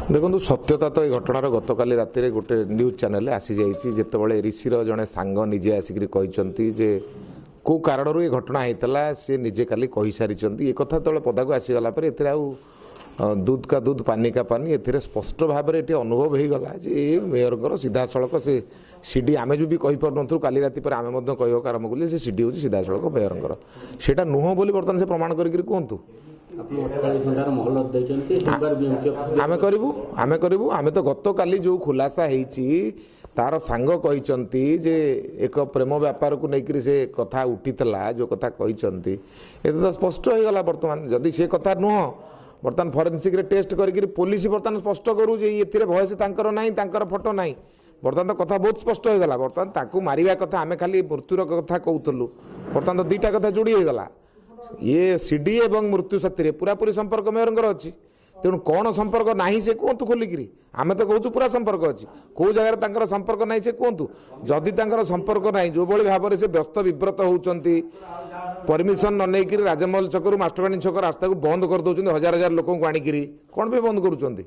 देखो सत्यता तो ये घटनार गतकाली राति गोटे न्यूज चैनल आसी जाइए जितेबाला ऋषिर जड़े सांग निजे आसिक कहते जे कौ कारण ये घटना होता सी निजे काली कही सारी ये कथा तो पदा को आसीगला दूध का दूध पानी का पानी ए स्पष्ट भाव में अनुभव हो गला जे मेयर सीधा सड़क से सीडी आम जो भी कहीपर नु काली राति पर आम कह आरम्भ कले से सीडी हूँ सीधा सड़क मेयर सेटा नुह बोली बर्तमान से प्रमाण करके कहतु आमे करूँ आमे तो गत काली जो खुलासा होती तार सांग कहते जे एक प्रेम व्यापार को लेकर से कथा उठीला जो कथा कहते ये तो स्पष्ट हो गला बर्तमान जदि से कथा नुह बर्तमान फॉरेंसिक टेस्ट करके पुलिस बर्तमान स्पष्ट करू जे ये भयस तांकर नाही तांकर फोटो नाही बर्तमान तो कथा बहुत स्पष्ट हो गला बर्तमान ताकू मारिया कथा आमे खाली मृत्युर कथा कहूलु बर्तमान तो दुईटा कथा जोड़ी हो गला ये सीडी एवं मृत्यु साथी पूरापूरी संपर्क मेयर अच्छी तेणु कौन संपर्क नहीं से कहतु खोलिकी आम तो कहूँ पूरा संपर्क अच्छी कौ जगार संपर्क नहीं से कहतु जदि संपर्क नहीं जो भाव में से व्यस्त विव्रत होती परमिशन न नहीं राजमहल छकरू मास्टरबाणी छक रास्ता को बंद कर दौरान हजार हजार लोक आणिक कौन पे बंद करुँच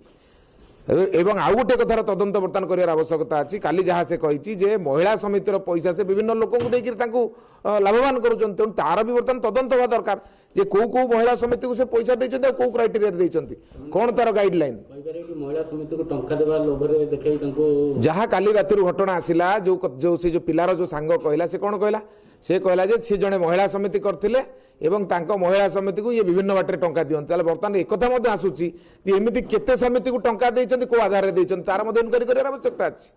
एवं आउ गोटे कथार तदंत बर्तमान कर आवश्यकता अच्छी काली जहाँ से कही जे महिला समितिर पैसा से विभिन्न लोक लाभवान करुँच तेणु तार भी बर्तमान तदंत हवा दरकार जे कौ कौ महिला समिति को से पैसा देते कौ क्राइटेरिया देते कौन तार गाइडलाइन महिला समिति को टंका देवा लोभरे देखै जहाँ काली राति घटना आसिला जो से जो पिलार जो सांग कहला से कौन कहला से कहला जे सी जड़े महिला समिति करथिले एवं तांको महिला समिति को ये विभिन्न बाटे टंका दियंते बर्तमान एक कथा आसूची एमती केते समिति को टंका देइछन्ति को आधार रे देइछन्ति तार इनक्वारी करार आवश्यकता अछि।